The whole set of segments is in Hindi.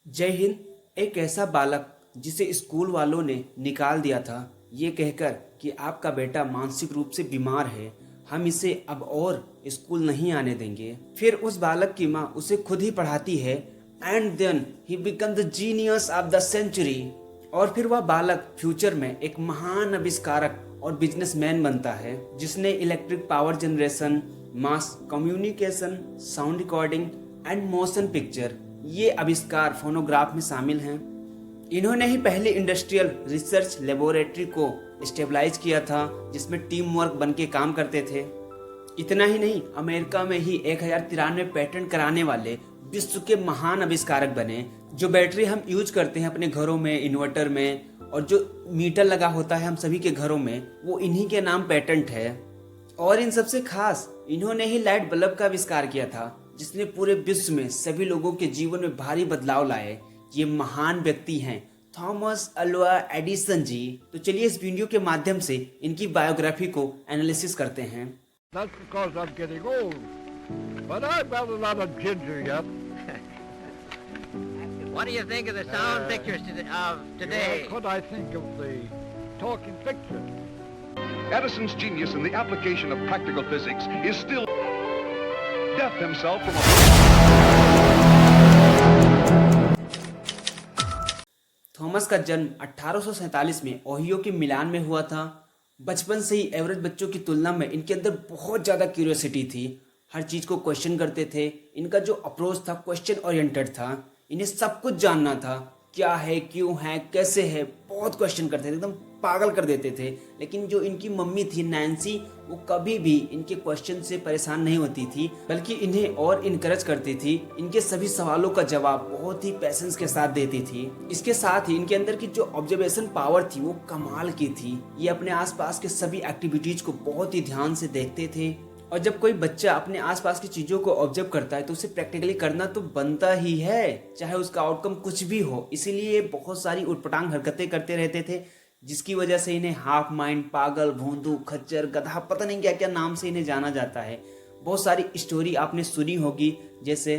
जय हिंद। एक ऐसा बालक जिसे स्कूल वालों ने निकाल दिया था ये कहकर कि आपका बेटा मानसिक रूप से बीमार है, हम इसे अब और स्कूल नहीं आने देंगे। फिर उस बालक की माँ उसे खुद ही पढ़ाती है and then he become the genius of the century. और फिर वह बालक फ्यूचर में एक महान आविष्कारक और बिजनेसमैन बनता है जिसने electric power generation, mass communication, sound recording and motion picture ये आविष्कार फोनोग्राफ में शामिल हैं। इन्होंने ही पहली इंडस्ट्रियल रिसर्च लेबोरेटरी को स्टेबलाइज किया था जिसमें टीम वर्क बन के काम करते थे। इतना ही नहीं, अमेरिका में ही 1093 पेटेंट कराने वाले विश्व के महान आविष्कारक बने। जो बैटरी हम यूज करते हैं अपने घरों में, इन्वर्टर में, और जो मीटर लगा होता है हम सभी के घरों में, वो इन्हीं के नाम पेटेंट है। और इन सबसे खास इन्होंने ही लाइट बल्ब का आविष्कार किया था जिसने पूरे विश्व में सभी लोगों के जीवन में भारी बदलाव लाए। ये महान व्यक्ति हैं थॉमस अल्वा एडिसन जी। तो चलिए इस वीडियो के माध्यम से इनकी बायोग्राफी को एनालिसिस करते हैं। That's because I'm getting old. But I've got a lot of ginger yet. What do you think of the sound pictures of today? That's what I think of the talking picture. Edison's genius in the application of practical physics is still death himself from a... Thomas का जन्म 1847 में ओहियो के मिलान में हुआ था। बचपन से ही एवरेज बच्चों की तुलना में इनके अंदर बहुत ज़्यादा क्यूरियोसिटी थी। हर चीज़ को क्वेश्चन करते थे। इनका जो अप्रोच था क्वेश्चन ओरिएंटेड था। इन्हें सब कुछ जानना था, क्या है, क्यों है, कैसे है, बहुत क्वेश्चन करते थे, एकदम पागल कर देते थे। लेकिन जो इनकी मम्मी थी नैन्सी, वो कभी भी इनके क्वेश्चन से परेशान नहीं होती थी, बल्कि इन्हें और इनकरेज करती थी। इनके सभी सवालों का जवाब बहुत ही पैशंस के साथ देती थी। इसके साथ ही इनके अंदर की जो ऑब्जर्वेशन पावर थी वो कमाल की थी। ये अपने आसपास के सभी एक्टिविटीज को बहुत ही ध्यान से देखते थे। और जब कोई बच्चा अपने आसपास की चीज़ों को ऑब्जर्व करता है तो उसे प्रैक्टिकली करना तो बनता ही है, चाहे उसका आउटकम कुछ भी हो। इसीलिए ये बहुत सारी उटपटांग हरकतें करते रहते थे जिसकी वजह से इन्हें हाफ माइंड, पागल, भोंदू, खच्चर, गधा, पता नहीं क्या क्या नाम से इन्हें जाना जाता है। बहुत सारी स्टोरी आपने सुनी होगी। जैसे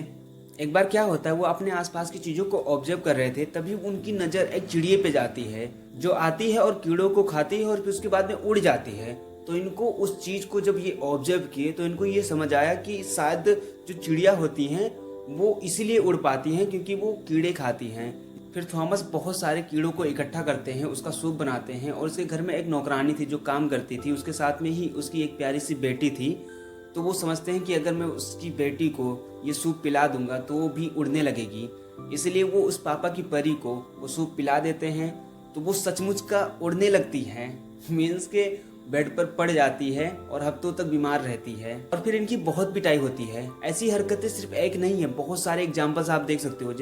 एक बार क्या होता है, वो अपने आसपास की चीज़ों को ऑब्जर्व कर रहे थे, तभी उनकी नज़र एक चिड़िए पे जाती है जो आती है और कीड़ों को खाती है और फिर उसके बाद में उड़ जाती है। तो इनको उस चीज़ को जब ये ऑब्जर्व किए तो इनको ये समझ आया कि शायद जो चिड़िया होती हैं वो इसीलिए उड़ पाती हैं क्योंकि वो कीड़े खाती हैं। फिर थॉमस बहुत सारे कीड़ों को इकट्ठा करते हैं, उसका सूप बनाते हैं। और उसके घर में एक नौकरानी थी जो काम करती थी, उसके साथ में ही उसकी एक प्यारी सी बेटी थी। तो वो समझते हैं कि अगर मैं उसकी बेटी को ये सूप पिला दूंगा तो वो भी उड़ने लगेगी। इसलिए वो उस पापा की परी को वो सूप पिला देते हैं तो वो सचमुच का उड़ने लगती है। मीन्स के बेड पर पड़ जाती है और हफ्तों तक बीमार रहती है। और फिर इनकी बहुत पिटाई होती है। ऐसी हरकतें सिर्फ एक नहीं है, बहुत सारे एग्जाम्पल्स आप देख सकते हो।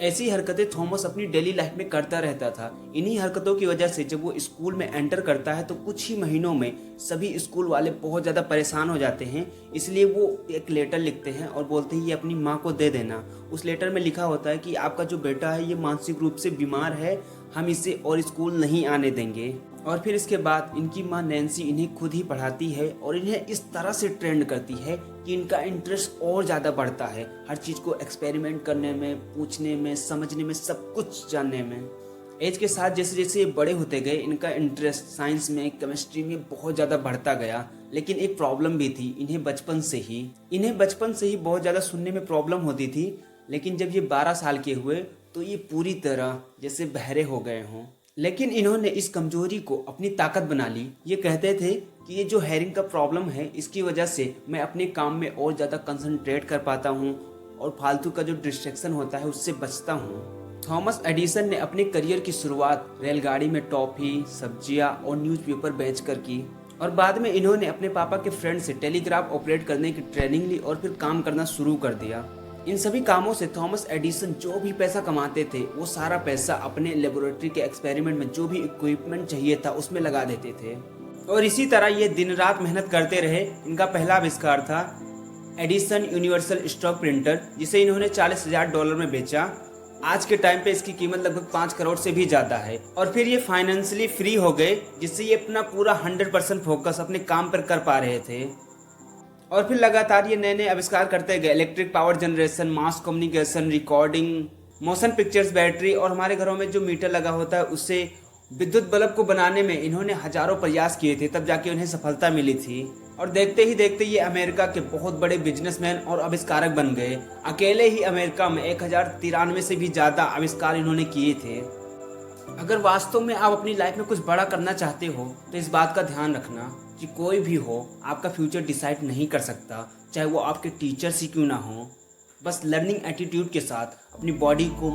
ऐसी हरकतें थॉमस अपनी डेली लाइफ में करता रहता था। इन्हीं हरकतों की वजह से जब वो स्कूल में एंटर करता है तो कुछ ही महीनों में सभी स्कूल वाले बहुत ज़्यादा परेशान हो जाते हैं। इसलिए वो एक लेटर लिखते हैं और बोलते हैं ये अपनी माँ को दे देना। उस लेटर में लिखा होता है कि आपका जो बेटा है ये मानसिक रूप से बीमार है, हम इसे और स्कूल नहीं आने देंगे। और फिर इसके बाद इनकी माँ नैन्सी इन्हें खुद ही पढ़ाती है और इन्हें इस तरह से ट्रेंड करती है कि इनका इंटरेस्ट और ज़्यादा बढ़ता है हर चीज़ को एक्सपेरिमेंट करने में, पूछने में, समझने में, सब कुछ जानने में। एज के साथ जैसे जैसे ये बड़े होते गए इनका इंटरेस्ट साइंस में, केमिस्ट्री में बहुत ज़्यादा बढ़ता गया। लेकिन एक प्रॉब्लम भी थी, इन्हें बचपन से ही बहुत ज़्यादा सुनने में प्रॉब्लम होती थी। लेकिन जब ये 12 साल के हुए तो ये पूरी तरह जैसे बहरे हो गए हों। लेकिन इन्होंने इस कमजोरी को अपनी ताकत बना ली। ये कहते थे कि ये जो हेयरिंग का प्रॉब्लम है इसकी वजह से मैं अपने काम में और ज़्यादा कंसंट्रेट कर पाता हूँ और फालतू का जो डिस्ट्रैक्शन होता है उससे बचता हूँ। थॉमस एडिसन ने अपने करियर की शुरुआत रेलगाड़ी में टॉफ़ी, सब्जियाँ और न्यूज़पेपर बेचकर की। और बाद में इन्होंने अपने पापा के फ्रेंड से टेलीग्राफ ऑपरेट करने की ट्रेनिंग ली और फिर काम करना शुरू कर दिया। इन सभी कामों से थॉमस एडिसन जो भी पैसा कमाते थे वो सारा पैसा अपने लेबोरेटरी के एक्सपेरिमेंट में जो भी इक्विपमेंट चाहिए था उसमें लगा देते थे। और इसी तरह ये दिन रात मेहनत करते रहे। इनका पहला आविष्कार था एडिसन यूनिवर्सल स्टॉक प्रिंटर, जिसे इन्होंने $40,000 में बेचा। आज के टाइम पे इसकी कीमत लगभग 5 करोड़ से भी ज़्यादा है। और फिर ये फाइनेंशियली फ्री हो गए जिससे ये अपना पूरा 100% फोकस अपने काम पर कर पा रहे थे। और फिर लगातार ये नए नए आविष्कार करते गए। Electric power generation, mass communication, recording, motion pictures battery और हमारे घरों में जो मीटर लगा होता है उससे विद्युत बल्ब को बनाने में इन्होंने हजारों प्रयास किए थे, तब जाके उन्हें सफलता मिली थी। और देखते ही देखते ये अमेरिका के बहुत बड़े बिजनेसमैन और आविष्कारक बन गए। अकेले ही अमेरिका में 1093 से भी ज़्यादा आविष्कार इन्होंने किए थे। अगर वास्तव में आप अपनी लाइफ में कुछ बड़ा करना चाहते हो तो इस बात का ध्यान रखना कि कोई भी हो आपका फ्यूचर डिसाइड नहीं कर सकता, चाहे वो आपके टीचर्स ही क्यों ना हो। बस लर्निंग एटीट्यूड के साथ अपनी बॉडी को